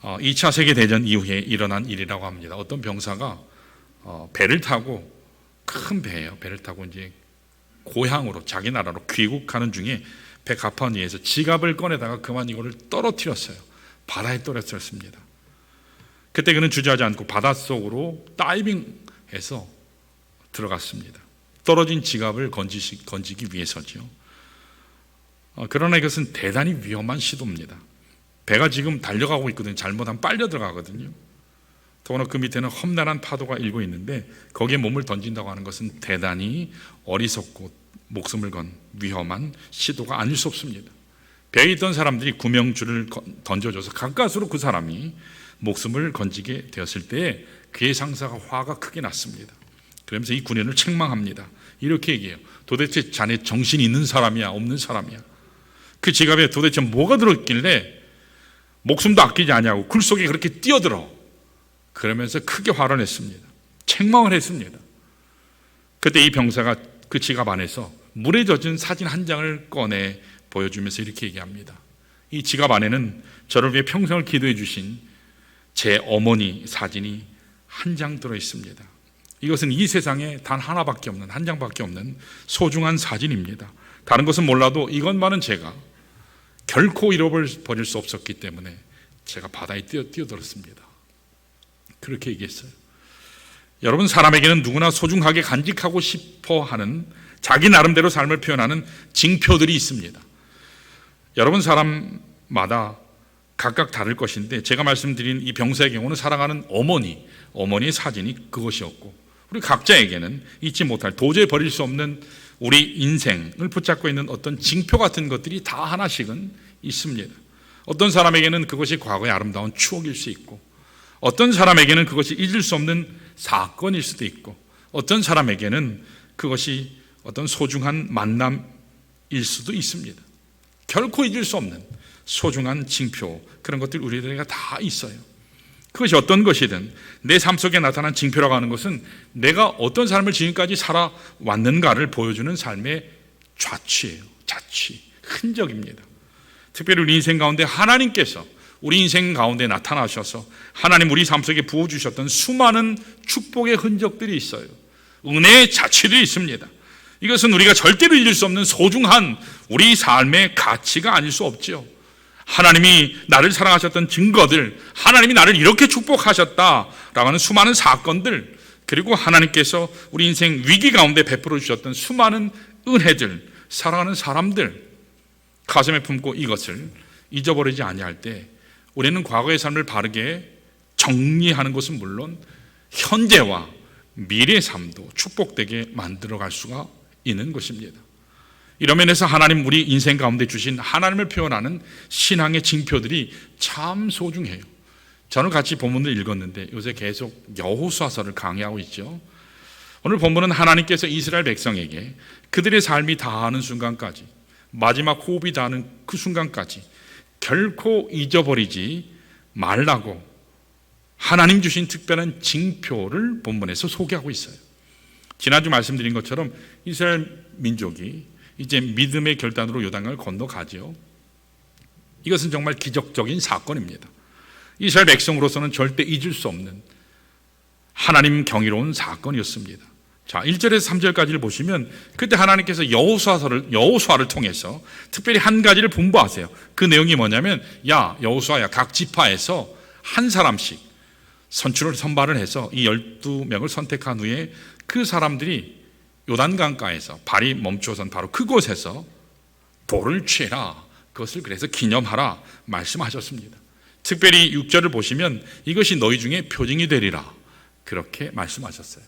2차 세계대전 이후에 일어난 일이라고 합니다. 어떤 병사가 배를 타고, 큰 배예요. 배를 타고 이제 고향으로, 자기 나라로 귀국하는 중에 배 갑판 위에서 지갑을 꺼내다가 그만 이거를 떨어뜨렸어요. 바다에 떨어뜨렸습니다. 그때 그는 주저하지 않고 바닷속으로 다이빙해서 들어갔습니다. 떨어진 지갑을 건지기 위해서죠. 그러나 이것은 대단히 위험한 시도입니다. 배가 지금 달려가고 있거든요. 잘못하면 빨려 들어가거든요. 더구나 그 밑에는 험난한 파도가 일고 있는데 거기에 몸을 던진다고 하는 것은 대단히 어리석고 목숨을 건 위험한 시도가 아닐 수 없습니다. 배에 있던 사람들이 구명줄을 던져줘서 가까스로 그 사람이 목숨을 건지게 되었을 때 그의 상사가 화가 크게 났습니다. 그러면서 이 군인을 책망합니다. 이렇게 얘기해요. 도대체 자네 정신이 있는 사람이야, 없는 사람이야? 그 지갑에 도대체 뭐가 들어있길래 목숨도 아끼지 않냐고 굴 속에 그렇게 뛰어들어. 그러면서 크게 화를 냈습니다. 책망을 했습니다. 그때 이 병사가 그 지갑 안에서 물에 젖은 사진 한 장을 꺼내 보여주면서 이렇게 얘기합니다. 이 지갑 안에는 저를 위해 평생을 기도해 주신 제 어머니 사진이 한 장 들어있습니다. 이것은 이 세상에 단 하나밖에 없는, 한 장밖에 없는 소중한 사진입니다. 다른 것은 몰라도 이것만은 제가 결코 잃어버릴 수 없었기 때문에 제가 바다에 뛰어들었습니다. 그렇게 얘기했어요. 여러분, 사람에게는 누구나 소중하게 간직하고 싶어 하는 자기 나름대로 삶을 표현하는 징표들이 있습니다. 여러분, 사람마다 각각 다를 것인데 제가 말씀드린 이 병사의 경우는 사랑하는 어머니의 사진이 그것이었고, 우리 각자에게는 잊지 못할, 도저히 버릴 수 없는 우리 인생을 붙잡고 있는 어떤 징표 같은 것들이 다 하나씩은 있습니다. 어떤 사람에게는 그것이 과거의 아름다운 추억일 수 있고, 어떤 사람에게는 그것이 잊을 수 없는 사건일 수도 있고, 어떤 사람에게는 그것이 어떤 소중한 만남일 수도 있습니다. 결코 잊을 수 없는 소중한 징표, 그런 것들 우리들에게 다 있어요. 그것이 어떤 것이든 내 삶 속에 나타난 징표라고 하는 것은 내가 어떤 삶을 지금까지 살아왔는가를 보여주는 삶의 자취예요. 자취, 흔적입니다. 특별히 우리 인생 가운데 하나님께서 우리 인생 가운데 나타나셔서 하나님 우리 삶 속에 부어주셨던 수많은 축복의 흔적들이 있어요. 은혜의 자취들이 있습니다. 이것은 우리가 절대로 잊을 수 없는 소중한 우리 삶의 가치가 아닐 수 없죠. 하나님이 나를 사랑하셨던 증거들, 하나님이 나를 이렇게 축복하셨다라고 하는 수많은 사건들, 그리고 하나님께서 우리 인생 위기 가운데 베풀어 주셨던 수많은 은혜들, 사랑하는 사람들, 가슴에 품고 이것을 잊어버리지 아니할 때 우리는 과거의 삶을 바르게 정리하는 것은 물론 현재와 미래의 삶도 축복되게 만들어갈 수가 있는 것입니다. 이런 면에서 하나님 우리 인생 가운데 주신 하나님을 표현하는 신앙의 징표들이 참 소중해요. 저는 같이 본문을 읽었는데 요새 계속 여호수아서를 강의하고 있죠. 오늘 본문은 하나님께서 이스라엘 백성에게 그들의 삶이 다하는 순간까지, 마지막 호흡이 다하는 그 순간까지 결코 잊어버리지 말라고 하나님 주신 특별한 징표를 본문에서 소개하고 있어요. 지난주 말씀드린 것처럼 이스라엘 민족이 이제 믿음의 결단으로 요단강을 건너가죠. 이것은 정말 기적적인 사건입니다. 이스라엘 백성으로서는 절대 잊을 수 없는 하나님 경이로운 사건이었습니다. 자, 1절에서 3절까지를 보시면 그때 하나님께서 여호수아를 통해서 특별히 한 가지를 분부하세요. 그 내용이 뭐냐면, 야 여호수아야, 각 지파에서 한 사람씩 선출을 선발을 해서 이 12명을 선택한 후에 그 사람들이 요단강가에서 발이 멈추어선 바로 그곳에서 돌을 취해라, 그것을 그래서 기념하라 말씀하셨습니다. 특별히 6절을 보시면 이것이 너희 중에 표징이 되리라, 그렇게 말씀하셨어요.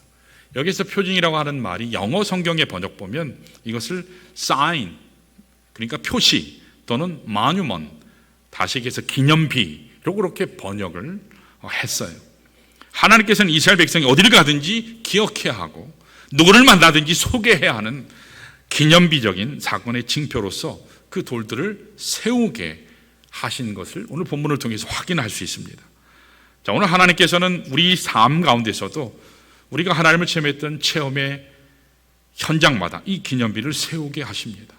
여기서 표징이라고 하는 말이 영어 성경에 번역 보면 이것을 sign, 그러니까 표시 또는 monument, 다시 얘기해서 기념비로 그렇게 번역을 했어요. 하나님께서는 이스라엘 백성이 어디를 가든지 기억해야 하고 누구를 만나든지 소개해야 하는 기념비적인 사건의 징표로서 그 돌들을 세우게 하신 것을 오늘 본문을 통해서 확인할 수 있습니다. 자, 오늘 하나님께서는 우리 삶 가운데서도 우리가 하나님을 체험했던 체험의 현장마다 이 기념비를 세우게 하십니다.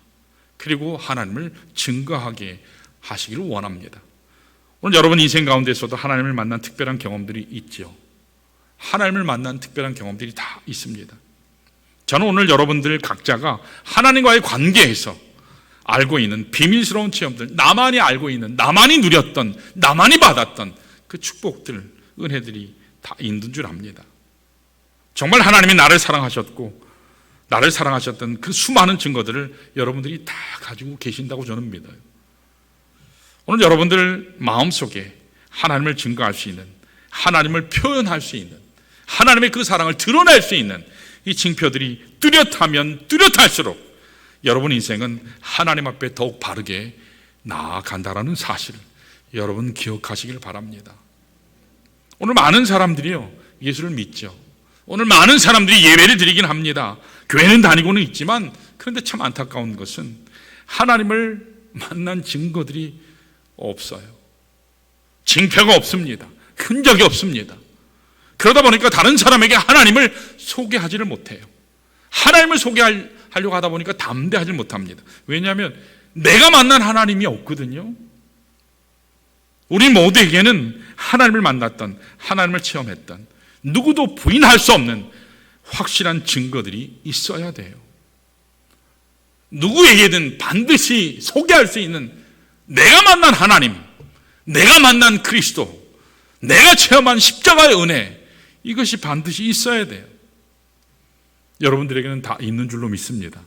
그리고 하나님을 증거하게 하시기를 원합니다. 오늘 여러분 인생 가운데서도 하나님을 만난 특별한 경험들이 있죠. 하나님을 만난 특별한 경험들이 다 있습니다. 저는 오늘 여러분들 각자가 하나님과의 관계에서 알고 있는 비밀스러운 체험들, 나만이 알고 있는, 나만이 누렸던, 나만이 받았던 그 축복들, 은혜들이 다 있는 줄 압니다. 정말 하나님이 나를 사랑하셨고 나를 사랑하셨던 그 수많은 증거들을 여러분들이 다 가지고 계신다고 저는 믿어요. 오늘 여러분들 마음속에 하나님을 증거할 수 있는, 하나님을 표현할 수 있는, 하나님의 그 사랑을 드러낼 수 있는 이 징표들이 뚜렷하면 뚜렷할수록 여러분 인생은 하나님 앞에 더욱 바르게 나아간다라는 사실을 여러분 기억하시길 바랍니다. 오늘 많은 사람들이요 예수를 믿죠. 오늘 많은 사람들이 예배를 드리긴 합니다. 교회는 다니고는 있지만, 그런데 참 안타까운 것은 하나님을 만난 증거들이 없어요. 징표가 없습니다. 흔적이 없습니다. 그러다 보니까 다른 사람에게 하나님을 소개하지를 못해요. 하나님을 소개하려고 하다 보니까 담대하지 못합니다. 왜냐하면 내가 만난 하나님이 없거든요. 우리 모두에게는 하나님을 만났던, 하나님을 체험했던, 누구도 부인할 수 없는 확실한 증거들이 있어야 돼요. 누구에게든 반드시 소개할 수 있는 내가 만난 하나님, 내가 만난 그리스도, 내가 체험한 십자가의 은혜, 이것이 반드시 있어야 돼요. 여러분들에게는 다 있는 줄로 믿습니다.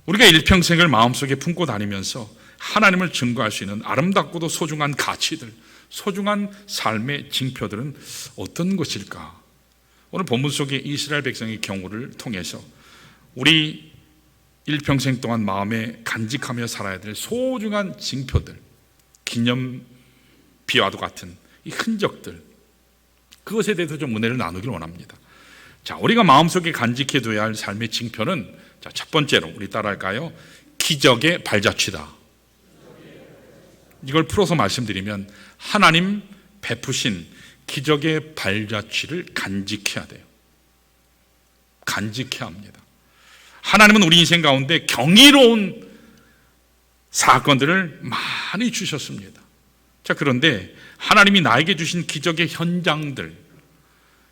우리가 일평생을 마음속에 품고 다니면서 하나님을 증거할 수 있는 아름답고도 소중한 가치들, 소중한 삶의 징표들은 어떤 것일까? 오늘 본문 속의 이스라엘 백성의 경우를 통해서 우리 일평생 동안 마음에 간직하며 살아야 될 소중한 징표들, 기념비와도 같은 이 흔적들, 그것에 대해서 좀 은혜를 나누길 원합니다. 자, 우리가 마음속에 간직해둬야 할 삶의 징표는, 자, 첫 번째로 우리 따라할까요? 기적의 발자취다. 이걸 풀어서 말씀드리면 하나님 베푸신 기적의 발자취를 간직해야 돼요. 간직해야 합니다. 하나님은 우리 인생 가운데 경이로운 사건들을 많이 주셨습니다. 자, 그런데 하나님이 나에게 주신 기적의 현장들,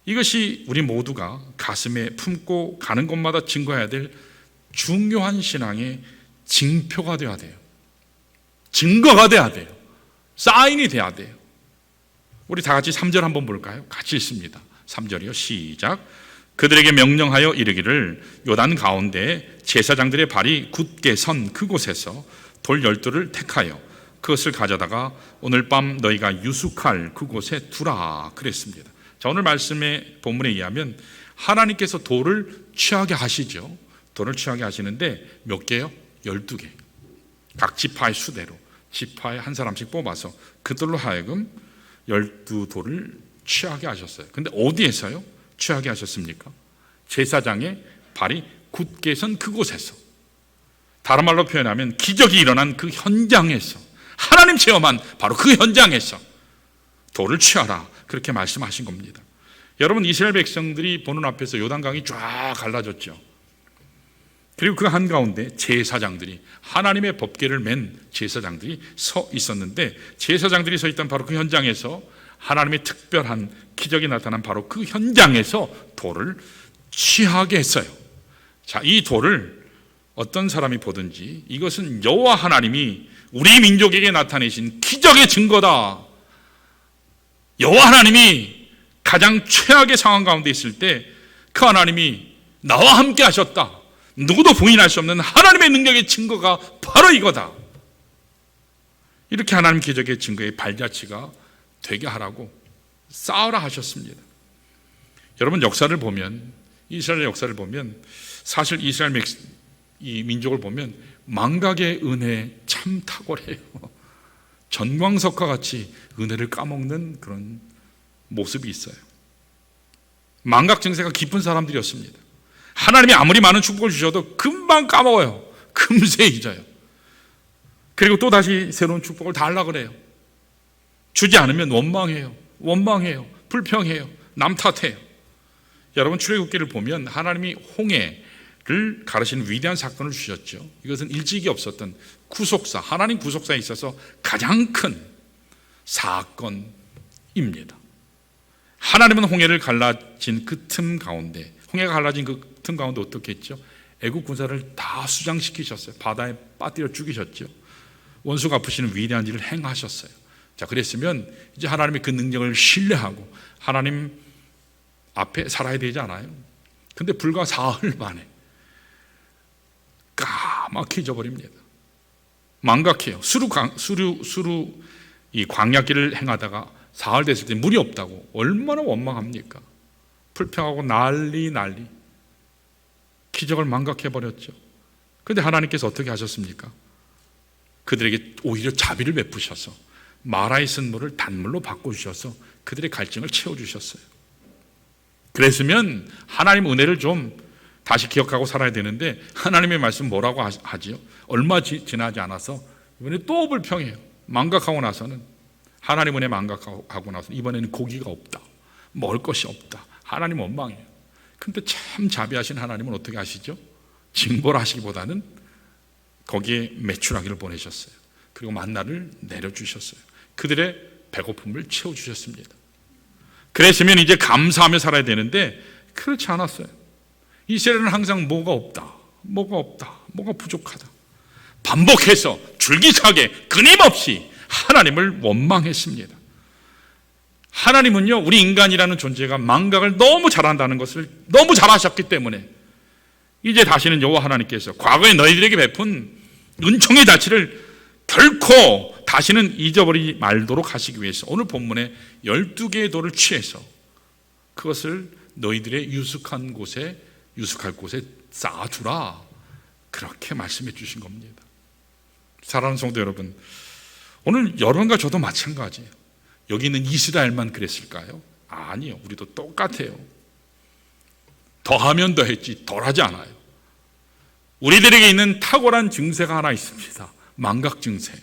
이것이 우리 모두가 가슴에 품고 가는 곳마다 증거해야 될 중요한 신앙의 징표가 되어야 돼요. 증거가 돼야 돼요. 사인이 돼야 돼요. 우리 다 같이 3절 한번 볼까요? 같이 읽습니다. 3절이요. 시작. 그들에게 명령하여 이르기를 요단 가운데 제사장들의 발이 굳게 선 그곳에서 돌 12를 택하여 그것을 가져다가 오늘 밤 너희가 유숙할 그곳에 두라 그랬습니다. 자, 오늘 말씀의 본문에 의하면 하나님께서 돌을 취하게 하시죠. 돌을 취하게 하시는데 몇 개요? 12개. 각 지파의 수대로 지파에 한 사람씩 뽑아서 그들로 하여금 12돌을 취하게 하셨어요. 근데 어디에서요? 취하게 하셨습니까? 제사장의 발이 굳게 선 그곳에서. 다른 말로 표현하면 기적이 일어난 그 현장에서, 하나님 체험한 바로 그 현장에서 돌을 취하라, 그렇게 말씀하신 겁니다. 여러분, 이스라엘 백성들이 보는 앞에서 요단강이 쫙 갈라졌죠. 그리고 그 한가운데 제사장들이, 하나님의 법궤를 맨 제사장들이 서 있었는데, 제사장들이 서 있던 바로 그 현장에서 하나님의 특별한 기적이 나타난 바로 그 현장에서 돌을 취하게 했어요. 자, 이 돌을 어떤 사람이 보든지 이것은 여호와 하나님이 우리 민족에게 나타내신 기적의 증거다. 여호와 하나님이 가장 최악의 상황 가운데 있을 때 그 하나님이 나와 함께 하셨다, 누구도 부인할 수 없는 하나님의 능력의 증거가 바로 이거다. 이렇게 하나님 기적의 증거의 발자취가 되게 하라고 쌓으라 하셨습니다. 여러분, 역사를 보면, 이스라엘 역사를 보면, 사실 이스라엘 이 민족을 보면 망각의 은혜 참 탁월해요. 전광석과 같이 은혜를 까먹는 그런 모습이 있어요. 망각 증세가 깊은 사람들이었습니다. 하나님이 아무리 많은 축복을 주셔도 금방 까먹어요. 금세 잊어요. 그리고 또 다시 새로운 축복을 달라고 그래요. 주지 않으면 원망해요. 불평해요. 남 탓해요. 여러분, 출애굽기를 보면 하나님이 홍해를 가르치는 위대한 사건을 주셨죠. 이것은 일찍이 없었던 구속사, 하나님 구속사에 있어서 가장 큰 사건입니다. 하나님은 홍해를 갈라진 그 틈 가운데, 홍해가 갈라진 그 틈 가운데 어떻게 했죠? 애국 군사를 다 수장시키셨어요. 바다에 빠뜨려 죽이셨죠. 원수가 갚으시는 위대한 일을 행하셨어요. 자, 그랬으면 이제 하나님의 그 능력을 신뢰하고 하나님 앞에 살아야 되지 않아요? 근데 불과 사흘 만에 까맣게 잊어버립니다. 망각해요. 수루 이 광야길을 행하다가 사흘 됐을 때 물이 없다고 얼마나 원망합니까? 불평하고 난리. 기적을 망각해버렸죠. 그런데 하나님께서 어떻게 하셨습니까? 그들에게 오히려 자비를 베푸셔서 마라에 쓴 물을 단물로 바꿔주셔서 그들의 갈증을 채워주셨어요. 그랬으면 하나님 은혜를 좀 다시 기억하고 살아야 되는데, 하나님의 말씀 뭐라고 하지요? 얼마 지나지 않아서 이번에 또 불평해요. 망각하고 나서는, 하나님 은혜 망각하고 나서 이번에는 고기가 없다, 먹을 것이 없다, 하나님 원망해요. 근데 참 자비하신 하나님은 어떻게 하시죠? 징벌하시기보다는 거기에 메추라기를 보내셨어요. 그리고 만나를 내려주셨어요. 그들의 배고픔을 채워주셨습니다. 그랬으면 이제 감사하며 살아야 되는데 그렇지 않았어요. 이스라엘은 항상 뭐가 부족하다, 반복해서 줄기차게 끊임없이 하나님을 원망했습니다. 하나님은요, 우리 인간이라는 존재가 망각을 너무 잘한다는 것을 너무 잘하셨기 때문에 이제 다시는 여호와 하나님께서 과거에 너희들에게 베푼 은총의 자치를 결코 다시는 잊어버리지 말도록 하시기 위해서 오늘 본문에 12개의 돌을 취해서 그것을 너희들의 유숙할 곳에 쌓아두라, 그렇게 말씀해 주신 겁니다. 사랑하는 성도 여러분, 오늘 여러분과 저도 마찬가지예요. 여기 있는 이스라엘만 그랬을까요? 아니요, 우리도 똑같아요. 더하면 더했지 덜하지 않아요. 우리들에게 있는 탁월한 증세가 하나 있습니다. 망각 증세예요.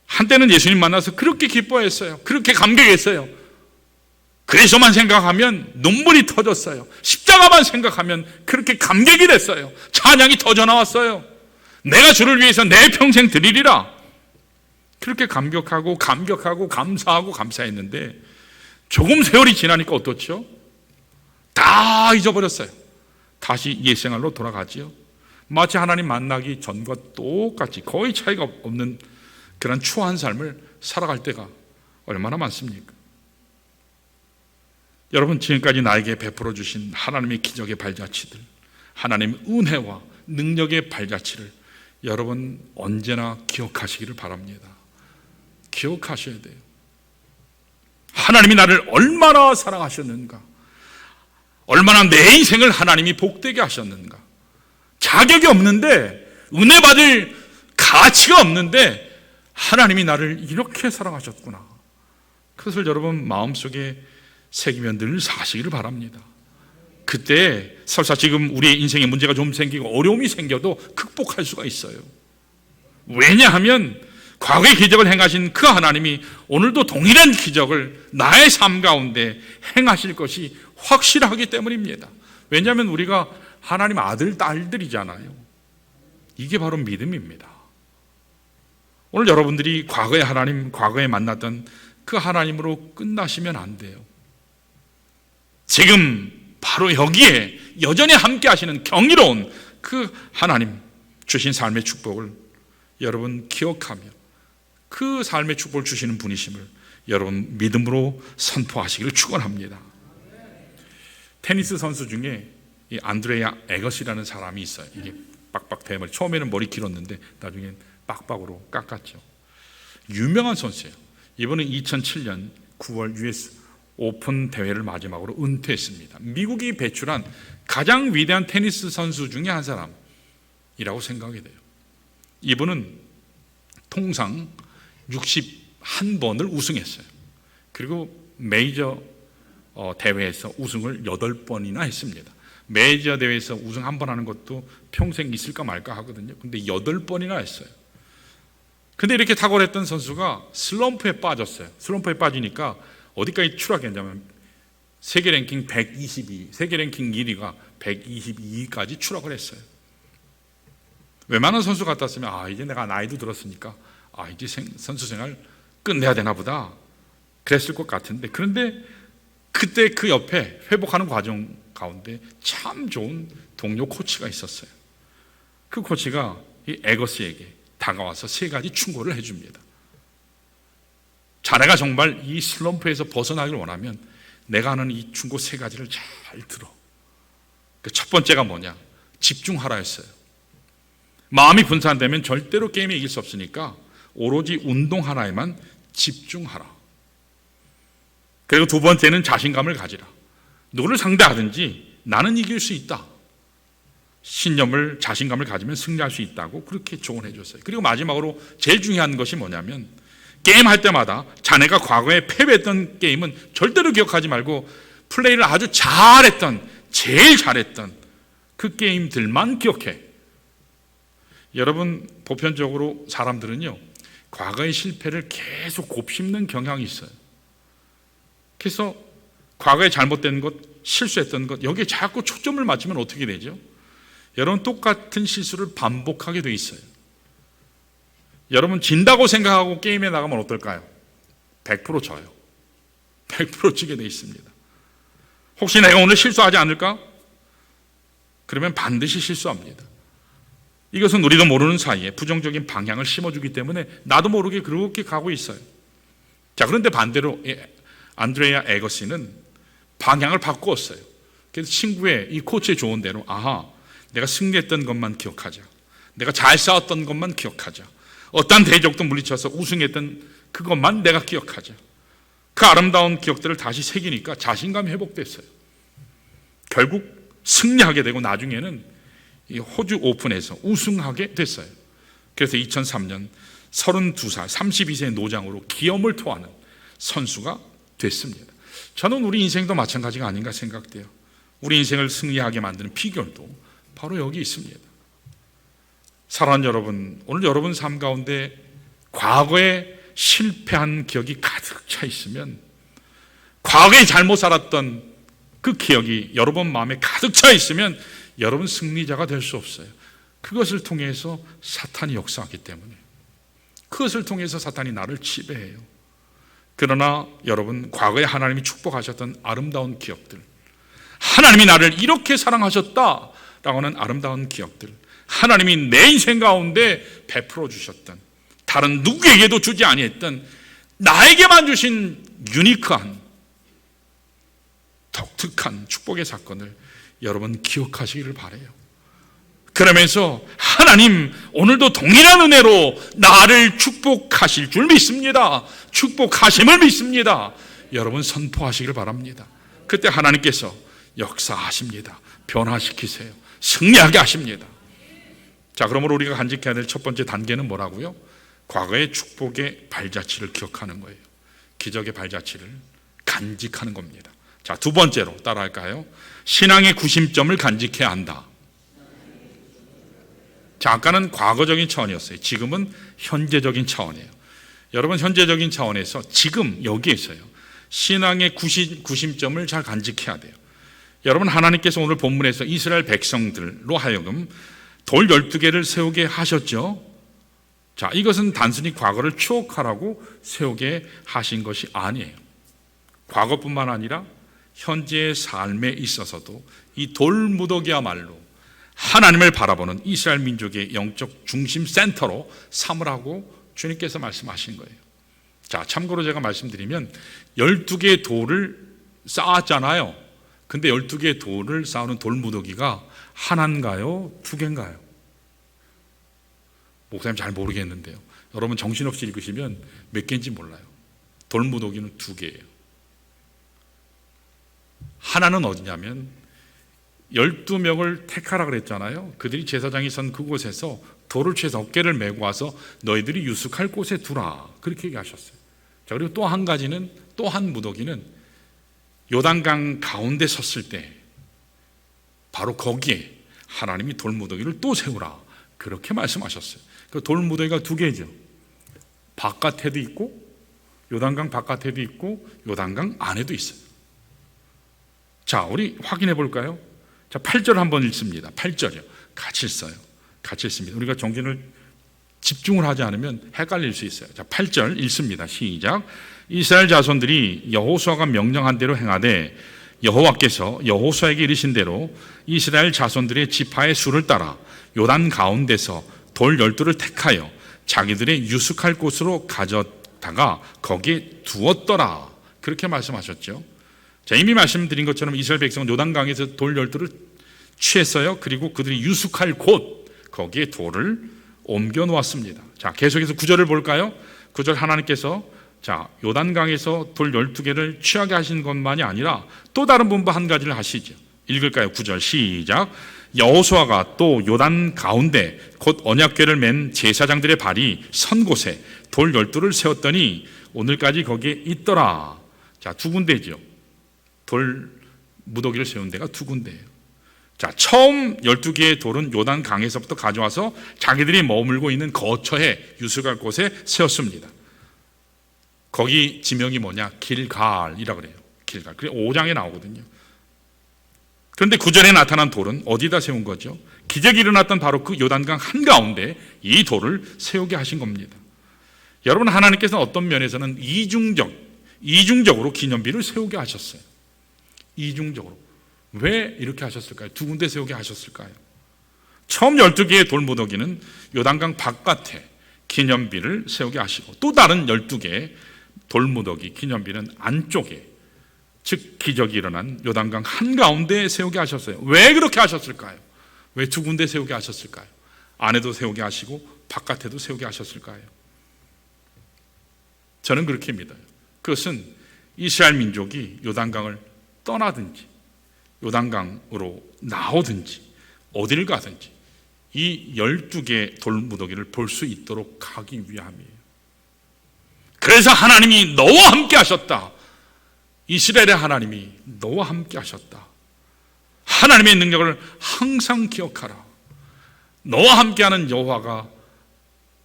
한때는 예수님 만나서 그렇게 기뻐했어요. 그렇게 감격했어요. 그래서만 생각하면 눈물이 터졌어요. 십자가만 생각하면 그렇게 감격이 됐어요. 찬양이 터져 나왔어요. 내가 주를 위해서 내 평생 드리리라. 그렇게 감격하고 감사하고 감사했는데 조금 세월이 지나니까 어떻죠? 다 잊어버렸어요. 다시 옛생활로 돌아가지요. 마치 하나님 만나기 전과 똑같이 거의 차이가 없는 그런 추한 삶을 살아갈 때가 얼마나 많습니까? 여러분, 지금까지 나에게 베풀어 주신 하나님의 기적의 발자취들, 하나님의 은혜와 능력의 발자취를 여러분 언제나 기억하시기를 바랍니다. 기억하셔야 돼요. 하나님이 나를 얼마나 사랑하셨는가, 얼마나 내 인생을 하나님이 복되게 하셨는가. 자격이 없는데, 은혜 받을 가치가 없는데 하나님이 나를 이렇게 사랑하셨구나. 그것을 여러분 마음속에 새기며 늘 사시기를 바랍니다. 그때 설사 지금 우리의 인생에 문제가 좀 생기고 어려움이 생겨도 극복할 수가 있어요. 왜냐하면 과거의 기적을 행하신 그 하나님이 오늘도 동일한 기적을 나의 삶 가운데 행하실 것이 확실하기 때문입니다. 왜냐하면 우리가 하나님 아들, 딸들이잖아요. 이게 바로 믿음입니다. 오늘 여러분들이 과거의 하나님, 과거에 만났던 그 하나님으로 끝나시면 안 돼요. 지금 바로 여기에 여전히 함께 하시는 경이로운 그 하나님 주신 삶의 축복을 여러분 기억하며 그 삶의 축복을 주시는 분이심을 여러분 믿음으로 선포하시기를 축원합니다. 테니스 선수 중에 이 안드레아 에거시라는 사람이 있어요. 이게 빡빡 대머리, 처음에는 머리 길었는데 나중엔 빡빡으로 깎았죠. 유명한 선수예요. 이번에 2007년 9월 US 오픈 대회를 마지막으로 은퇴했습니다. 미국이 배출한 가장 위대한 테니스 선수 중에 한 사람이라고 생각이 돼요. 이분은 통상 61번을 우승했어요. 그리고 메이저 대회에서 우승을 8번이나 했습니다. 메이저 대회에서 우승 한 번 하는 것도 평생 있을까 말까 하거든요. 근데 8번이나 했어요. 근데 이렇게 탁월했던 선수가 슬럼프에 빠졌어요. 슬럼프에 빠지니까 어디까지 추락했냐면 세계 랭킹 122, 세계 랭킹 1위가 122위까지 추락을 했어요. 웬만한 선수 같았으면 이제 내가 나이도 들었으니까 이제 선수 생활 끝내야 되나 보다 그랬을 것 같은데, 그런데 그때 그 옆에 회복하는 과정 가운데 참 좋은 동료 코치가 있었어요. 그 코치가 이 에거스에게 다가와서 세 가지 충고를 해줍니다. 자네가 정말 이 슬럼프에서 벗어나길 원하면 내가 하는 이 충고 세 가지를 잘 들어. 그 첫 번째가 뭐냐? 집중하라 했어요. 마음이 분산되면 절대로 게임에 이길 수 없으니까 오로지 운동 하나에만 집중하라. 그리고 두 번째는 자신감을 가지라. 누구를 상대하든지 나는 이길 수 있다. 신념을, 자신감을 가지면 승리할 수 있다고 그렇게 조언해 줬어요. 그리고 마지막으로 제일 중요한 것이 뭐냐면, 게임할 때마다 자네가 과거에 패배했던 게임은 절대로 기억하지 말고 플레이를 아주 잘했던, 제일 잘했던 그 게임들만 기억해. 여러분, 보편적으로 사람들은요, 과거의 실패를 계속 곱씹는 경향이 있어요. 그래서 과거에 잘못된 것, 실수했던 것, 여기에 자꾸 초점을 맞추면 어떻게 되죠? 여러분, 똑같은 실수를 반복하게 돼 있어요. 여러분, 진다고 생각하고 게임에 나가면 어떨까요? 100% 져요. 100% 지게 돼 있습니다. 혹시 내가 오늘 실수하지 않을까? 그러면 반드시 실수합니다. 이것은 우리도 모르는 사이에 부정적인 방향을 심어주기 때문에 나도 모르게 그렇게 가고 있어요. 자, 그런데 반대로 안드레아 에거시는 방향을 바꾸었어요. 그래서 친구의 이 코치의 조언 대로, 아하, 내가 승리했던 것만 기억하자. 내가 잘 싸웠던 것만 기억하자. 어떤 대적도 물리쳐서 우승했던 그것만 내가 기억하자. 그 아름다운 기억들을 다시 새기니까 자신감이 회복됐어요. 결국 승리하게 되고 나중에는 이 호주 오픈에서 우승하게 됐어요. 그래서 2003년 32살, 32세의 노장으로 기염을 토하는 선수가 됐습니다. 저는 우리 인생도 마찬가지가 아닌가 생각돼요. 우리 인생을 승리하게 만드는 비결도 바로 여기 있습니다. 사랑하는 여러분, 오늘 여러분 삶 가운데 과거에 실패한 기억이 가득 차 있으면, 과거에 잘못 살았던 그 기억이 여러분 마음에 가득 차 있으면 여러분 승리자가 될 수 없어요. 그것을 통해서 사탄이 역사하기 때문에, 그것을 통해서 사탄이 나를 지배해요. 그러나 여러분, 과거에 하나님이 축복하셨던 아름다운 기억들, 하나님이 나를 이렇게 사랑하셨다라고 하는 아름다운 기억들, 하나님이 내 인생 가운데 베풀어 주셨던, 다른 누구에게도 주지 아니했던, 나에게만 주신 유니크한, 독특한 축복의 사건을 여러분 기억하시기를 바라요. 그러면서 하나님 오늘도 동일한 은혜로 나를 축복하실 줄 믿습니다. 축복하심을 믿습니다. 여러분 선포하시길 바랍니다. 그때 하나님께서 역사하십니다. 변화시키세요. 승리하게 하십니다. 자, 그러므로 우리가 간직해야 될 첫 번째 단계는 뭐라고요? 과거의 축복의 발자취를 기억하는 거예요. 기적의 발자취를 간직하는 겁니다. 자, 두 번째로 따라할까요? 신앙의 구심점을 간직해야 한다. 자, 아까는 과거적인 차원이었어요. 지금은 현재적인 차원이에요. 여러분, 현재적인 차원에서 지금 여기에서요, 신앙의 구심점을 잘 간직해야 돼요. 여러분, 하나님께서 오늘 본문에서 이스라엘 백성들로 하여금 돌 12개를 세우게 하셨죠. 자, 이것은 단순히 과거를 추억하라고 세우게 하신 것이 아니에요. 과거뿐만 아니라 현재의 삶에 있어서도 이 돌무더기야말로 하나님을 바라보는 이스라엘 민족의 영적 중심 센터로 삼으라고 주님께서 말씀하신 거예요. 자, 참고로 제가 말씀드리면 12개의 돌을 쌓았잖아요. 근데 12개의 돌을 쌓는 돌무더기가 하나인가요? 두 개인가요? 목사님 잘 모르겠는데요. 여러분 정신없이 읽으시면 몇 개인지 몰라요. 돌무더기는 두 개예요. 하나는 어디냐면 12명을 택하라 그랬잖아요. 그들이 제사장이 선 그곳에서 돌을 채서 어깨를 메고 와서 너희들이 유숙할 곳에 두라, 그렇게 얘기하셨어요. 자, 그리고 또 한 가지는, 또 한 무더기는 요단강 가운데 섰을 때 바로 거기에 하나님이 돌무더기를 또 세우라, 그렇게 말씀하셨어요. 그 돌무더기가 두 개죠. 바깥에도 있고 요단강 바깥에도 있고 요단강 안에도 있어요. 자, 우리 확인해 볼까요? 자, 8절 한번 읽습니다. 8절이요. 같이 읽어요. 같이 읽습니다. 우리가 정신을 집중을 하지 않으면 헷갈릴 수 있어요. 자, 8절 읽습니다. 시작. 이스라엘 자손들이 여호수아가 명령한 대로 행하되 여호와께서 여호수아에게 이르신 대로 이스라엘 자손들의 지파의 수를 따라 요단 가운데서 돌 12를 택하여 자기들의 유숙할 곳으로 가져다가 거기에 두었더라. 그렇게 말씀하셨죠. 자, 이미 말씀드린 것처럼 이스라엘 백성은 요단강에서 돌 12를 취했어요. 그리고 그들이 유숙할 곳, 거기에 돌을 옮겨 놓았습니다. 자, 계속해서 9절을 볼까요? 9절 하나님께서 자, 요단강에서 돌 12개를 취하게 하신 것만이 아니라 또 다른 분부 한 가지를 하시죠. 읽을까요? 9절 시작. 여호수아가 또 요단 가운데 곧 언약궤를 맨 제사장들의 발이 선 곳에 돌 12를 세웠더니 오늘까지 거기에 있더라. 자, 두 군데죠. 돌 무더기를 세운 데가 두 군데예요. 자, 처음 12개의 돌은 요단 강에서부터 가져와서 자기들이 머물고 있는 거처에 유숙할 곳에 세웠습니다. 거기 지명이 뭐냐? 길갈이라고 그래요. 길갈. 그게 5장에 나오거든요. 그런데 9절에 나타난 돌은 어디다 세운 거죠? 기적이 일어났던 바로 그 요단강 한가운데 이 돌을 세우게 하신 겁니다. 여러분, 하나님께서는 어떤 면에서는 이중적으로 기념비를 세우게 하셨어요. 이중적으로. 왜 이렇게 하셨을까요? 두 군데 세우게 하셨을까요? 처음 12개의 돌무더기는 요단강 바깥에 기념비를 세우게 하시고 또 다른 12개의 돌무더기 기념비는 안쪽에, 즉 기적이 일어난 요단강 한가운데에 세우게 하셨어요. 왜 그렇게 하셨을까요? 왜 두 군데 세우게 하셨을까요? 안에도 세우게 하시고 바깥에도 세우게 하셨을까요? 저는 그렇게 믿어요. 그것은 이스라엘 민족이 요단강을 떠나든지 요단강으로 나오든지 어디를 가든지 이 12개 돌무더기를 볼 수 있도록 하기 위함이에요. 그래서 하나님이 너와 함께 하셨다. 이스라엘의 하나님이 너와 함께 하셨다. 하나님의 능력을 항상 기억하라. 너와 함께하는 여호와가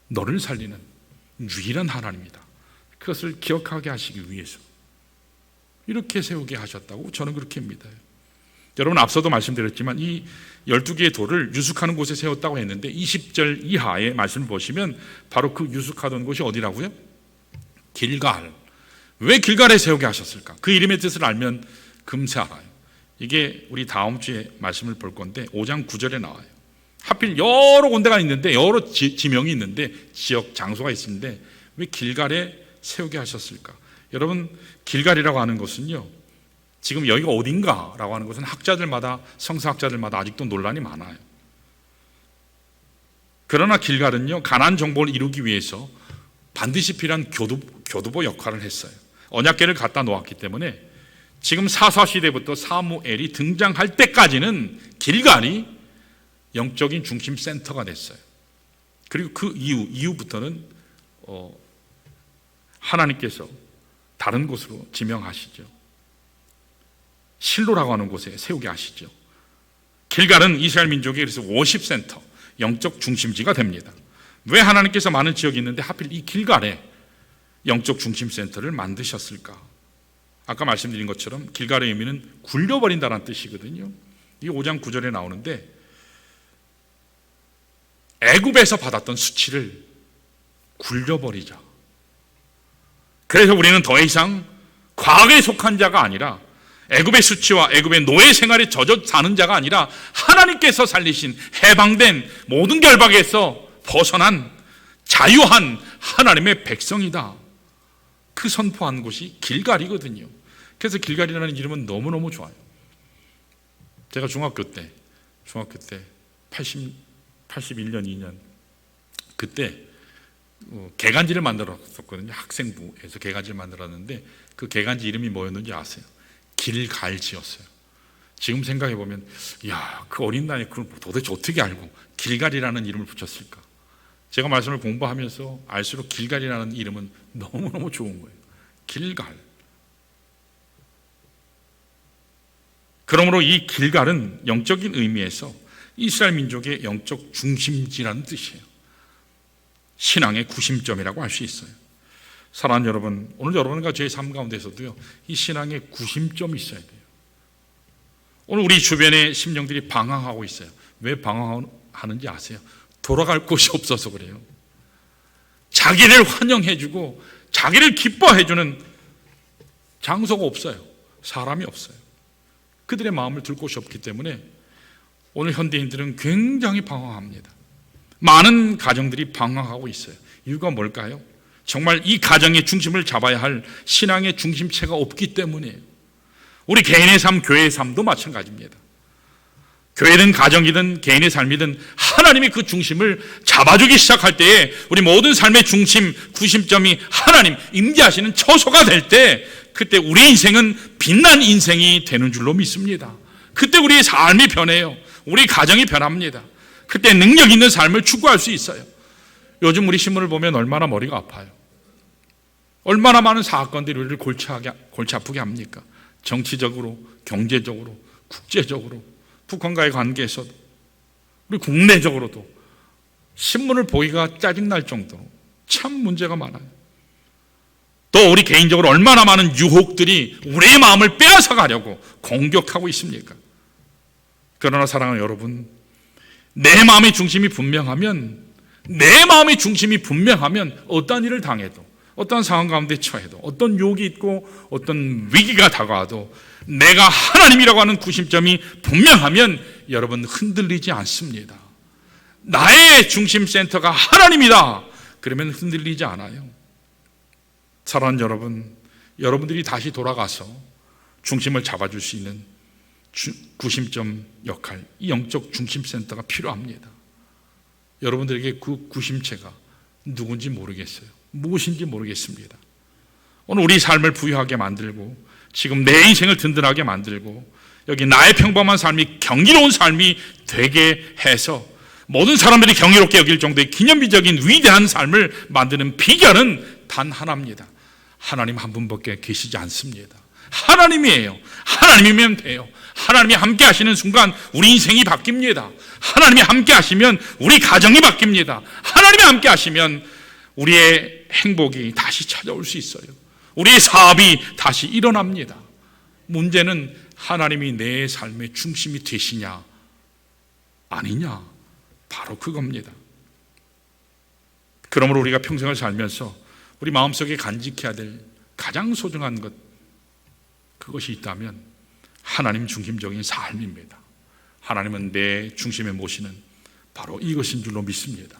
너를 살리는 유일한 하나님이다. 그것을 기억하게 하시기 위해서 이렇게 세우게 하셨다고 저는 그렇게 믿어요. 여러분, 앞서도 말씀드렸지만 이 12개의 돌을 유숙하는 곳에 세웠다고 했는데 20절 이하의 말씀을 보시면 바로 그 유숙하던 곳이 어디라고요? 길갈. 왜 길갈에 세우게 하셨을까? 그 이름의 뜻을 알면 금세 알아요. 이게 우리 다음 주에 말씀을 볼 건데 5장 9절에 나와요. 하필 여러 군데가 있는데 여러 지명이 있는데 지역 장소가 있는데 왜 길갈에 세우게 하셨을까? 여러분, 길갈이라고 하는 것은요, 지금 여기가 어딘가라고 하는 것은 학자들마다, 성서학자들마다 아직도 논란이 많아요. 그러나 길갈은요, 가나안 정복을 이루기 위해서 반드시 필요한 교두보 역할을 했어요. 언약궤를 갖다 놓았기 때문에 지금 사사시대부터 사무엘이 등장할 때까지는 길갈이 영적인 중심 센터가 됐어요. 그리고 그 이후부터는 하나님께서 다른 곳으로 지명하시죠. 실로라고 하는 곳에 세우게 하시죠. 길갈은 이스라엘 민족의 그래서 워십 센터, 영적 중심지가 됩니다. 왜 하나님께서 많은 지역이 있는데 하필 이 길갈에 영적 중심 센터를 만드셨을까? 아까 말씀드린 것처럼 길갈의 의미는 굴려버린다는 뜻이거든요. 이 5장 9절에 나오는데 애굽에서 받았던 수치를 굴려버리자. 그래서 우리는 더 이상 과거에 속한 자가 아니라 애굽의 수치와 애굽의 노예 생활에 젖어 사는 자가 아니라 하나님께서 살리신 해방된 모든 결박에서 벗어난 자유한 하나님의 백성이다. 그 선포한 곳이 길갈이거든요. 그래서 길갈이라는 이름은 너무너무 좋아요. 제가 중학교 때 81년, 2년 그때 개간지를 만들었었거든요. 학생부에서 개간지를 만들었는데 그 개간지 이름이 뭐였는지 아세요? 길갈지였어요. 지금 생각해 보면, 야, 그 어린 나이에 그걸 도대체 어떻게 알고 길갈이라는 이름을 붙였을까? 제가 말씀을 공부하면서 알수록 길갈이라는 이름은 너무너무 좋은 거예요. 길갈. 그러므로 이 길갈은 영적인 의미에서 이스라엘 민족의 영적 중심지라는 뜻이에요. 신앙의 구심점이라고 할 수 있어요. 사랑하는 여러분, 오늘 여러분과 저의 삶 가운데서도요, 이 신앙의 구심점이 있어야 돼요. 오늘 우리 주변의 심령들이 방황하고 있어요. 왜 방황하는지 아세요? 돌아갈 곳이 없어서 그래요. 자기를 환영해주고 자기를 기뻐해주는 장소가 없어요. 사람이 없어요. 그들의 마음을 들 곳이 없기 때문에 오늘 현대인들은 굉장히 방황합니다. 많은 가정들이 방황하고 있어요. 이유가 뭘까요? 정말 이 가정의 중심을 잡아야 할 신앙의 중심체가 없기 때문이에요. 우리 개인의 삶, 교회의 삶도 마찬가지입니다. 교회든 가정이든 개인의 삶이든 하나님이 그 중심을 잡아주기 시작할 때에 우리 모든 삶의 중심, 구심점이 하나님 임재하시는 처소가 될 때, 그때 우리 인생은 빛난 인생이 되는 줄로 믿습니다. 그때 우리의 삶이 변해요. 우리 가정이 변합니다. 그때 능력 있는 삶을 추구할 수 있어요. 요즘 우리 신문을 보면 얼마나 머리가 아파요. 얼마나 많은 사건들이 우리를 골치 아프게 합니까? 정치적으로, 경제적으로, 국제적으로, 북한과의 관계에서도, 우리 국내적으로도 신문을 보기가 짜증날 정도로 참 문제가 많아요. 또 우리 개인적으로 얼마나 많은 유혹들이 우리의 마음을 빼앗아 가려고 공격하고 있습니까? 그러나 사랑하는 여러분, 내 마음의 중심이 분명하면 어떠한 일을 당해도, 어떠한 상황 가운데 처해도, 어떤 유혹이 있고 어떤 위기가 다가와도 내가 하나님이라고 하는 구심점이 분명하면 여러분 흔들리지 않습니다. 나의 중심 센터가 하나님이다. 그러면 흔들리지 않아요. 사랑하는 여러분, 여러분들이 다시 돌아가서 중심을 잡아줄 수 있는 구심점 역할, 이 영적 중심 센터가 필요합니다. 여러분들에게 그 구심체가 누군지 모르겠어요. 무엇인지 모르겠습니다. 오늘 우리 삶을 부유하게 만들고 지금 내 인생을 든든하게 만들고 여기 나의 평범한 삶이 경이로운 삶이 되게 해서 모든 사람들이 경이롭게 여길 정도의 기념비적인 위대한 삶을 만드는 비결은 단 하나입니다. 하나님 한 분밖에 계시지 않습니다. 하나님이에요. 하나님이면 돼요. 하나님이 함께 하시는 순간 우리 인생이 바뀝니다. 하나님이 함께 하시면 우리 가정이 바뀝니다. 하나님이 함께 하시면 우리의 행복이 다시 찾아올 수 있어요. 우리의 사업이 다시 일어납니다. 문제는 하나님이 내 삶의 중심이 되시냐 아니냐, 바로 그겁니다. 그러므로 우리가 평생을 살면서 우리 마음속에 간직해야 될 가장 소중한 것, 그것이 있다면 하나님 중심적인 삶입니다. 하나님은 내 중심에 모시는 바로 이것인 줄로 믿습니다.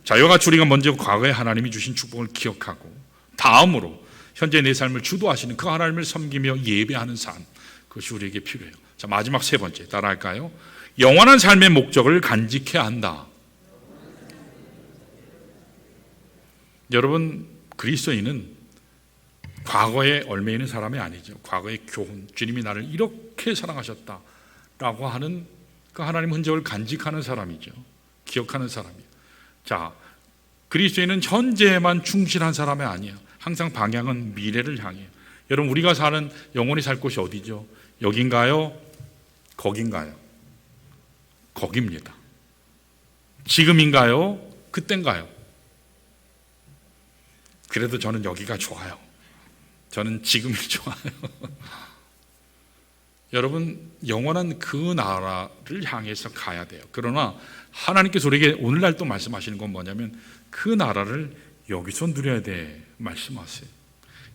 자, 이와 같이 우리가 먼저 과거에 하나님이 주신 축복을 기억하고 다음으로 현재 내 삶을 주도하시는 그 하나님을 섬기며 예배하는 삶, 그것이 우리에게 필요해요. 자, 마지막 세 번째 따라할까요? 영원한 삶의 목적을 간직해야 한다. 여러분, 그리스도인은 과거에 얽매이는 사람이 아니죠. 과거의 교훈, 주님이 나를 이렇게 사랑하셨다라고 하는 그 하나님 흔적을 간직하는 사람이죠. 기억하는 사람이에요. 자, 그리스도인은 현재에만 충실한 사람이 아니에요. 항상 방향은 미래를 향해요. 여러분, 우리가 사는 영원히 살 곳이 어디죠? 여긴가요? 거긴가요? 거기입니다. 지금인가요? 그땐가요? 그래도 저는 여기가 좋아요. 저는 지금이 좋아요. 여러분, 영원한 그 나라를 향해서 가야 돼요. 그러나 하나님께서 우리에게 오늘날 또 말씀하시는 건 뭐냐면 그 나라를 여기서 누려야 돼 말씀하세요.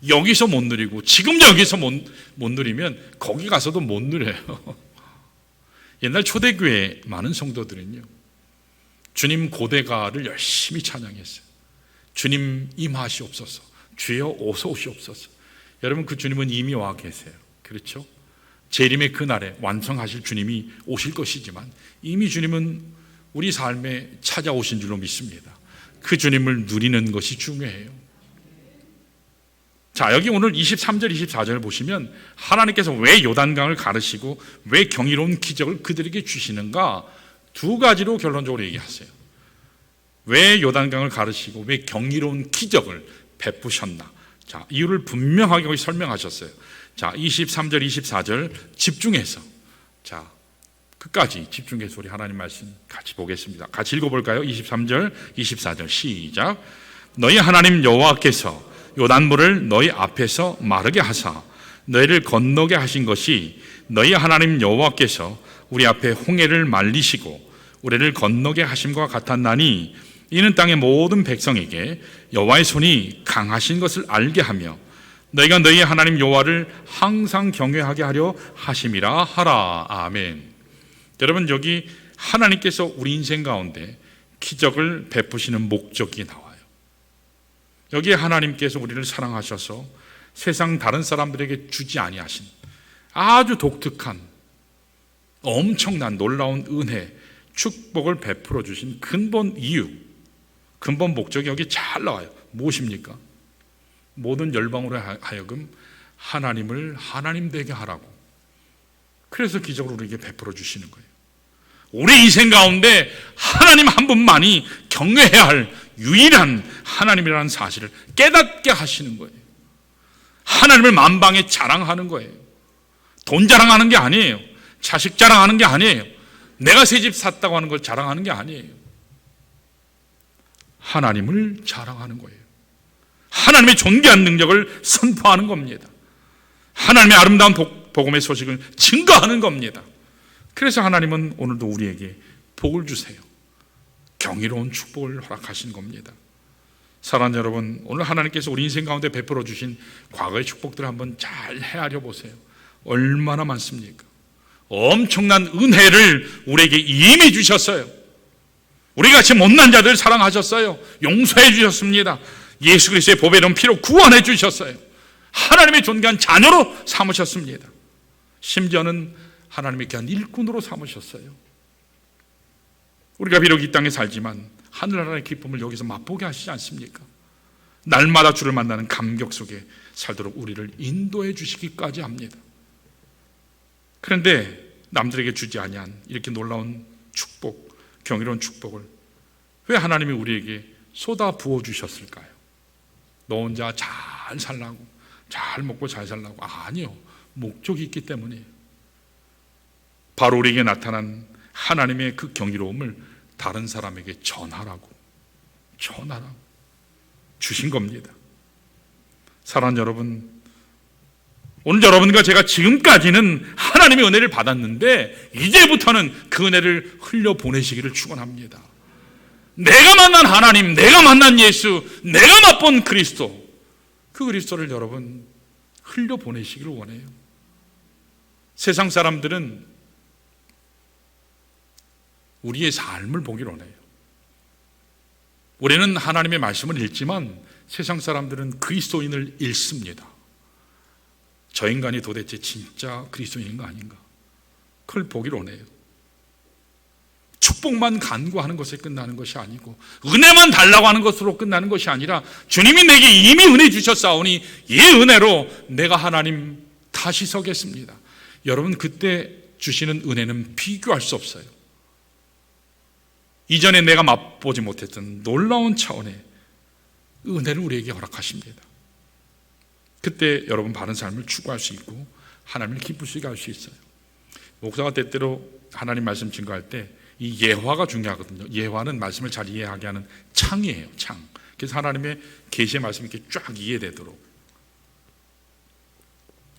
여기서 못 누리고 지금 여기서 못 누리면 거기 가서도 못 누려요. 옛날 초대교회 많은 성도들은요, 주님 고대가를 열심히 찬양했어요. 주님 임하시옵소서, 주여 어서 오시옵소서. 여러분, 그 주님은 이미 와 계세요. 그렇죠? 재림의 그날에 완성하실 주님이 오실 것이지만 이미 주님은 우리 삶에 찾아오신 줄로 믿습니다. 그 주님을 누리는 것이 중요해요. 자, 여기 오늘 23절 24절을 보시면 하나님께서 왜 요단강을 가르시고 왜 경이로운 기적을 그들에게 주시는가, 두 가지로 결론적으로 얘기하세요. 왜 요단강을 가르시고 왜 경이로운 기적을 베푸셨나. 자, 이유를 분명하게 거기 설명하셨어요. 자, 23절 24절 집중해서, 자, 끝까지 집중해서 우리 하나님 말씀 같이 보겠습니다. 같이 읽어볼까요? 23절 24절 시작. 너희 하나님 여호와께서 요단물을 너희 앞에서 마르게 하사 너희를 건너게 하신 것이 너희 하나님 여호와께서 우리 앞에 홍해를 말리시고 우리를 건너게 하심과 같았나니 이는 땅의 모든 백성에게 여호와의 손이 강하신 것을 알게 하며 너희가 너희 하나님 여호와를 항상 경외하게 하려 하심이라 하라. 아멘. 여러분, 여기 하나님께서 우리 인생 가운데 기적을 베푸시는 목적이 나와요. 여기에 하나님께서 우리를 사랑하셔서 세상 다른 사람들에게 주지 아니하신 아주 독특한 엄청난 놀라운 은혜, 축복을 베풀어 주신 근본 이유, 근본 목적이 여기 잘 나와요. 무엇입니까? 모든 열방으로 하여금 하나님을 하나님 되게 하라고. 그래서 기적을 우리에게 베풀어 주시는 거예요. 우리 인생 가운데 하나님 한 분만이 경외해야 할 유일한 하나님이라는 사실을 깨닫게 하시는 거예요. 하나님을 만방에 자랑하는 거예요. 돈 자랑하는 게 아니에요. 자식 자랑하는 게 아니에요. 내가 새 집 샀다고 하는 걸 자랑하는 게 아니에요. 하나님을 자랑하는 거예요. 하나님의 존귀한 능력을 선포하는 겁니다. 하나님의 아름다운 복음의 소식을 증거하는 겁니다. 그래서 하나님은 오늘도 우리에게 복을 주세요. 경이로운 축복을 허락하신 겁니다. 사랑하는 여러분, 오늘 하나님께서 우리 인생 가운데 베풀어 주신 과거의 축복들을 한번 잘 헤아려 보세요. 얼마나 많습니까? 엄청난 은혜를 우리에게 이미 주셨어요. 우리같이 못난 자들 사랑하셨어요. 용서해 주셨습니다. 예수 그리스도의 보배로운 피로 구원해 주셨어요. 하나님의 존귀한 자녀로 삼으셨습니다. 심지어는 하나님의 귀한 일꾼으로 삼으셨어요. 우리가 비록 이 땅에 살지만 하늘나라의 기쁨을 여기서 맛보게 하시지 않습니까? 날마다 주를 만나는 감격 속에 살도록 우리를 인도해 주시기까지 합니다. 그런데 남들에게 주지 아니한 이렇게 놀라운 축복, 경이로운 축복을 왜 하나님이 우리에게 쏟아 부어 주셨을까요? 너 혼자 잘 살라고, 잘 먹고 잘 살라고? 아니요, 목적이 있기 때문이에요. 바로 우리에게 나타난 하나님의 그 경이로움을 다른 사람에게 전하라고 주신 겁니다. 사랑하는 여러분, 오늘 여러분과 제가 지금까지는 하나님의 은혜를 받았는데 이제부터는 그 은혜를 흘려보내시기를 축원합니다. 내가 만난 하나님, 내가 만난 예수, 내가 맛본 그리스도, 그 그리스도를 여러분 흘려보내시기를 원해요. 세상 사람들은 우리의 삶을 보기를 원해요. 우리는 하나님의 말씀을 읽지만 세상 사람들은 그리스도인을 읽습니다. 저 인간이 도대체 진짜 그리스도인인가 아닌가, 그걸 보기를 원해요. 축복만 간구하는 것에 끝나는 것이 아니고 은혜만 달라고 하는 것으로 끝나는 것이 아니라 주님이 내게 이미 은혜 주셨사오니 이 은혜로 내가 하나님 다시 서겠습니다. 여러분, 그때 주시는 은혜는 비교할 수 없어요. 이전에 내가 맛보지 못했던 놀라운 차원의 은혜를 우리에게 허락하십니다. 그때 여러분 바른 삶을 추구할 수 있고 하나님을 기쁘시게 할 수 있어요. 목사가 때때로 하나님 말씀 증거할 때 이 예화가 중요하거든요. 예화는 말씀을 잘 이해하게 하는 창이에요. 창. 그래서 하나님의 계시의 말씀이 이렇게 쫙 이해되도록.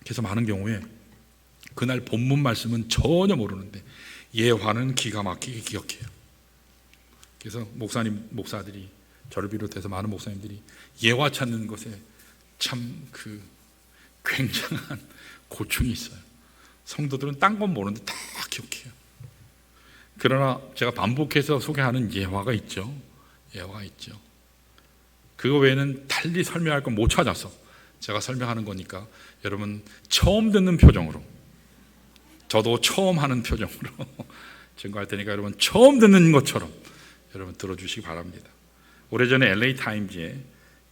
그래서 많은 경우에 그날 본문 말씀은 전혀 모르는데 예화는 기가 막히게 기억해요. 그래서 목사들이 저를 비롯해서 많은 목사님들이 예화 찾는 것에 참 그 굉장한 고충이 있어요. 성도들은 딴 건 모르는데 다 기억해요. 그러나 제가 반복해서 소개하는 예화가 있죠. 예화가 있죠. 그거 외에는 달리 설명할 건 못 찾아서 제가 설명하는 거니까 여러분 처음 듣는 표정으로, 저도 처음 하는 표정으로 증거할 테니까 여러분 처음 듣는 것처럼 여러분 들어주시기 바랍니다. 오래전에 LA 타임즈에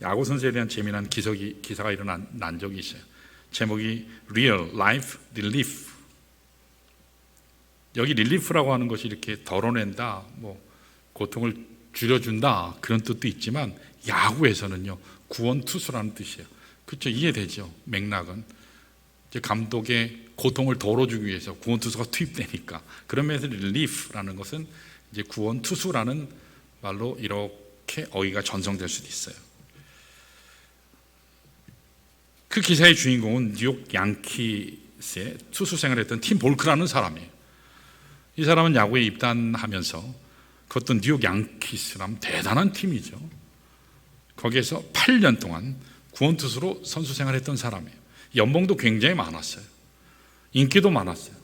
야구 선수에 대한 재미난 기사가 일어난 적이 있어요. 제목이 Real Life Relief. 여기 릴리프라고 하는 것이 이렇게 덜어낸다, 뭐 고통을 줄여준다 그런 뜻도 있지만 야구에서는요 구원 투수라는 뜻이에요. 그렇죠? 이해되죠? 맥락은 이제 감독의 고통을 덜어주기 위해서 구원 투수가 투입되니까. 그런 면에서 릴리프라는 것은 이제 구원 투수라는 말로 이렇게 어휘가 전성될 수도 있어요. 그 기사의 주인공은 뉴욕 양키스의 투수 생활을 했던 팀 볼크라는 사람이에요. 이 사람은 야구에 입단하면서 그것도 뉴욕 양키스라면 대단한 팀이죠. 거기에서 8년 동안 구원투수로 선수 생활했던 사람이에요. 연봉도 굉장히 많았어요. 인기도 많았어요.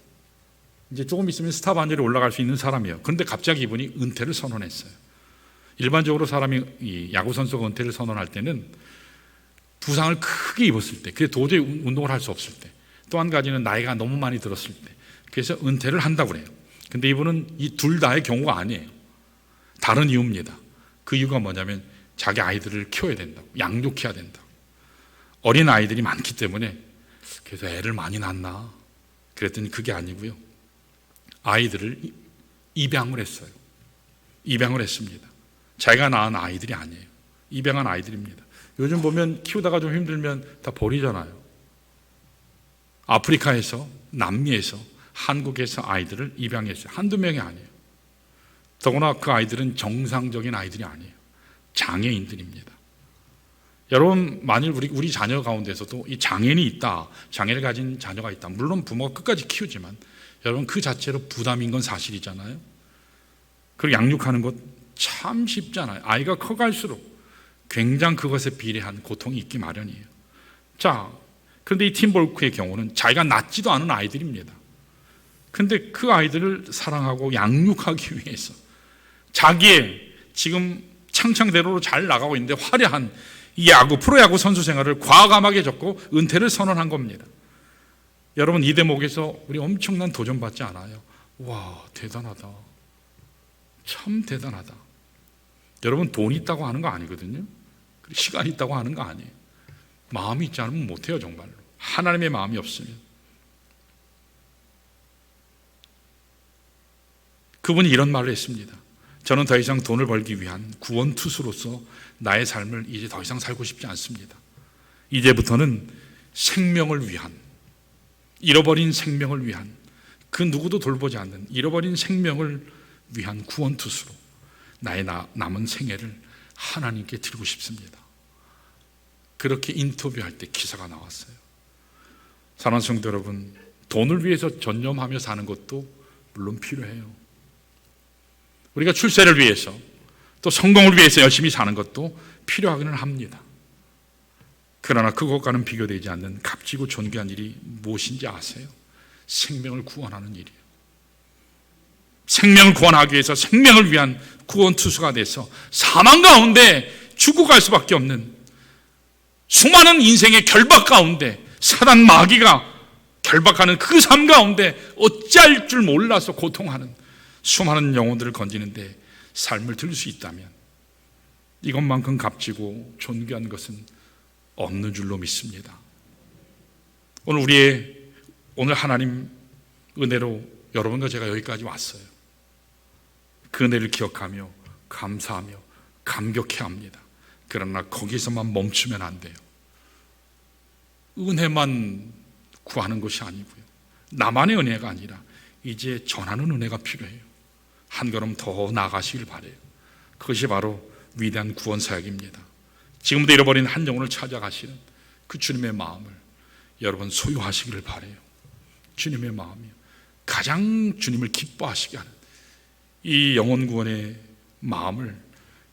이제 조금 있으면 스타 반열에 올라갈 수 있는 사람이에요. 그런데 갑자기 이분이 은퇴를 선언했어요. 일반적으로 사람이 이 야구 선수가 은퇴를 선언할 때는 부상을 크게 입었을 때, 그게 도저히 운동을 할 수 없을 때, 또 한 가지는 나이가 너무 많이 들었을 때, 그래서 은퇴를 한다고 그래요. 근데 이분은 이 둘 다의 경우가 아니에요. 다른 이유입니다. 그 이유가 뭐냐면 자기 아이들을 키워야 된다고, 양육해야 된다고. 어린 아이들이 많기 때문에 그래서 애를 많이 낳나 그랬더니 그게 아니고요. 아이들을 입양을 했어요. 입양을 했습니다. 자기가 낳은 아이들이 아니에요. 입양한 아이들입니다. 요즘 보면 키우다가 좀 힘들면 다 버리잖아요. 아프리카에서, 남미에서, 한국에서 아이들을 입양했어요. 한두 명이 아니에요. 더구나 그 아이들은 정상적인 아이들이 아니에요. 장애인들입니다. 여러분, 만일 우리 자녀 가운데서도 이 장애인이 있다, 장애를 가진 자녀가 있다, 물론 부모가 끝까지 키우지만 여러분 그 자체로 부담인 건 사실이잖아요. 그리고 양육하는 것 참 쉽잖아요. 아이가 커갈수록 굉장히 그것에 비례한 고통이 있기 마련이에요. 자, 그런데 이 팀 볼크의 경우는 자기가 낳지도 않은 아이들입니다. 그런데 그 아이들을 사랑하고 양육하기 위해서 자기의 지금 창창대로로 잘 나가고 있는데 화려한 이 야구, 프로야구 선수 생활을 과감하게 접고 은퇴를 선언한 겁니다. 여러분, 이 대목에서 우리 엄청난 도전받지 않아요? 와, 대단하다. 참 대단하다. 여러분, 돈이 있다고 하는 거 아니거든요. 시간이 있다고 하는 거 아니에요. 마음이 있지 않으면 못해요, 정말로. 하나님의 마음이 없으면. 그분이 이런 말을 했습니다. 저는 더 이상 돈을 벌기 위한 구원투수로서 나의 삶을 이제 더 이상 살고 싶지 않습니다. 이제부터는 생명을 위한, 잃어버린 생명을 위한, 그 누구도 돌보지 않는 잃어버린 생명을 위한 구원투수로 나의 남은 생애를 하나님께 드리고 싶습니다. 그렇게 인터뷰할 때 기사가 나왔어요. 사랑하는 성도 여러분, 돈을 위해서 전념하며 사는 것도 물론 필요해요. 우리가 출세를 위해서 또 성공을 위해서 열심히 사는 것도 필요하기는 합니다. 그러나 그것과는 비교되지 않는 값지고 존귀한 일이 무엇인지 아세요? 생명을 구원하는 일이에요. 생명을 구원하기 위해서 생명을 위한 구원투수가 돼서 사망 가운데 죽어갈 수밖에 없는 수많은 인생의 결박 가운데 사단 마귀가 결박하는 그 삶 가운데 어찌할 줄 몰라서 고통하는 수많은 영혼들을 건지는데 삶을 들을 수 있다면 이것만큼 값지고 존귀한 것은 없는 줄로 믿습니다. 오늘 하나님 은혜로 여러분과 제가 여기까지 왔어요. 그 은혜를 기억하며 감사하며 감격해야 합니다. 그러나 거기서만 멈추면 안 돼요. 은혜만 구하는 것이 아니고요, 나만의 은혜가 아니라 이제 전하는 은혜가 필요해요. 한 걸음 더 나아가시길 바라요. 그것이 바로 위대한 구원 사역입니다. 지금도 잃어버린 한 영혼을 찾아가시는 그 주님의 마음을 여러분 소유하시기를 바라요. 주님의 마음이요, 가장 주님을 기뻐하시게 하는 이 영혼 구원의 마음을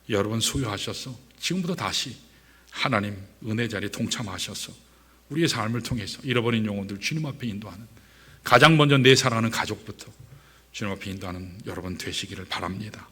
여러분 소유하셔서 지금부터 다시 하나님 은혜 자리에 동참하셔서 우리의 삶을 통해서 잃어버린 영혼들 주님 앞에 인도하는, 가장 먼저 내 사랑하는 가족부터 주님 앞에 인도하는 여러분 되시기를 바랍니다.